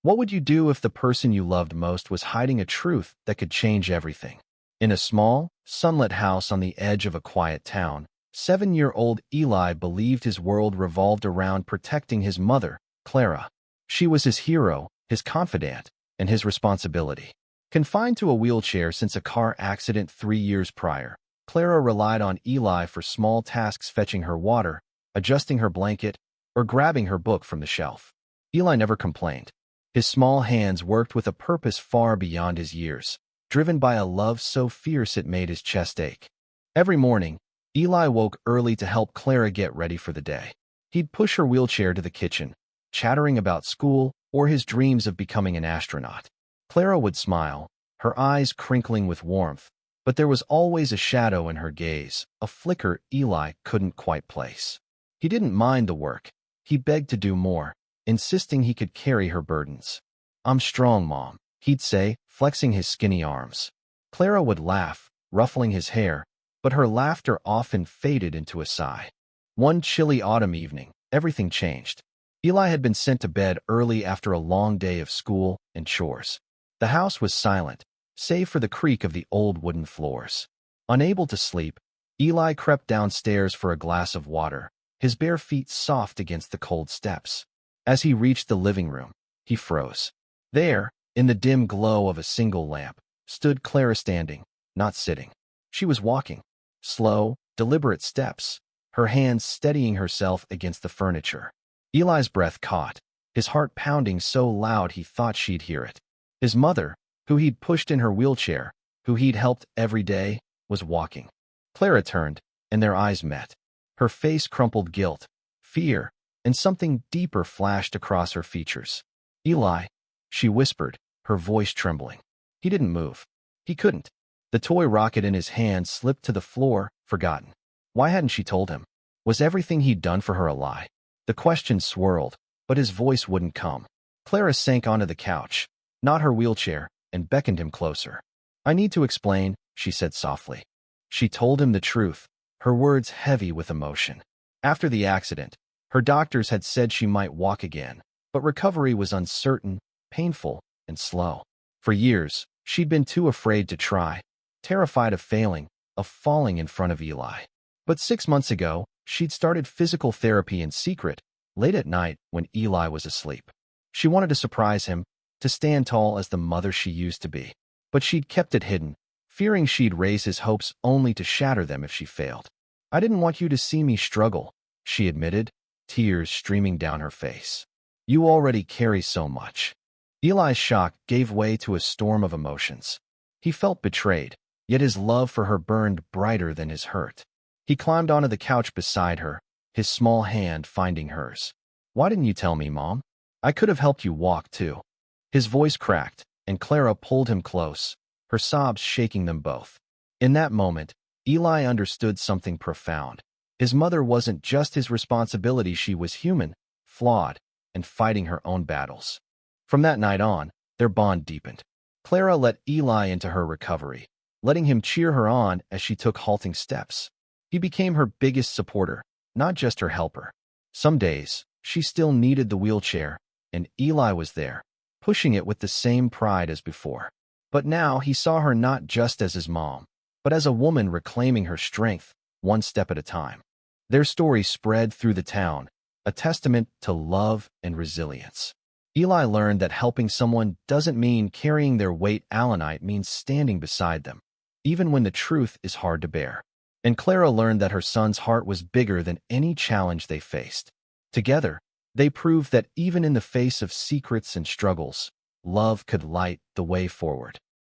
What would you do if the person you loved most was hiding a truth that could change everything? In a small, sunlit house on the edge of a quiet town, 7-year-old Eli believed his world revolved around protecting his mother, Clara. She was his hero, his confidant, and his responsibility. Confined to a wheelchair since a car accident 3 years prior, Clara relied on Eli for small tasks, fetching her water, adjusting her blanket, or grabbing her book from the shelf. Eli never complained. His small hands worked with a purpose far beyond his years, driven by a love so fierce it made his chest ache. Every morning, Eli woke early to help Clara get ready for the day. He'd push her wheelchair to the kitchen, chattering about school or his dreams of becoming an astronaut. Clara would smile, her eyes crinkling with warmth, but there was always a shadow in her gaze, a flicker Eli couldn't quite place. He didn't mind the work. He begged to do more, insisting he could carry her burdens. "I'm strong, Mom," he'd say, flexing his skinny arms. Clara would laugh, ruffling his hair, but her laughter often faded into a sigh. One chilly autumn evening, everything changed. Eli had been sent to bed early after a long day of school and chores. The house was silent, save for the creak of the old wooden floors. Unable to sleep, Eli crept downstairs for a glass of water, his bare feet soft against the cold steps. As he reached the living room, he froze. There, in the dim glow of a single lamp, stood Clara, standing, not sitting. She was walking, slow, deliberate steps, her hands steadying herself against the furniture. Eli's breath caught, his heart pounding so loud he thought she'd hear it. His mother, who he'd pushed in her wheelchair, who he'd helped every day, was walking. Clara turned, and their eyes met. Her face crumpled guilt, fear, and something deeper flashed across her features. "Eli," she whispered, her voice trembling. He didn't move. He couldn't. The toy rocket in his hand slipped to the floor, forgotten. Why hadn't she told him? Was everything he'd done for her a lie? The question swirled, but his voice wouldn't come. Clara sank onto the couch, not her wheelchair, and beckoned him closer. "I need to explain," she said softly. She told him the truth, her words heavy with emotion. After the accident, her doctors had said she might walk again, but recovery was uncertain, painful, and slow. For years, she'd been too afraid to try, terrified of failing, of falling in front of Eli. But 6 months ago, she'd started physical therapy in secret, late at night when Eli was asleep. She wanted to surprise him, to stand tall as the mother she used to be. But she'd kept it hidden, fearing she'd raise his hopes only to shatter them if she failed. "I didn't want you to see me struggle," she admitted, tears streaming down her face. "You already carry so much." Eli's shock gave way to a storm of emotions. He felt betrayed, yet his love for her burned brighter than his hurt. He climbed onto the couch beside her, his small hand finding hers. "Why didn't you tell me, Mom? I could have helped you walk, too." His voice cracked, and Clara pulled him close, her sobs shaking them both. In that moment, Eli understood something profound. His mother wasn't just his responsibility, she was human, flawed, and fighting her own battles. From that night on, their bond deepened. Clara let Eli into her recovery, letting him cheer her on as she took halting steps. He became her biggest supporter, not just her helper. Some days, she still needed the wheelchair, and Eli was there, pushing it with the same pride as before. But now he saw her not just as his mom, but as a woman reclaiming her strength, one step at a time. Their story spread through the town, a testament to love and resilience. Eli learned that helping someone doesn't mean carrying their weight. Allenite means standing beside them, even when the truth is hard to bear. And Clara learned that her son's heart was bigger than any challenge they faced. Together, they proved that even in the face of secrets and struggles, love could light the way forward.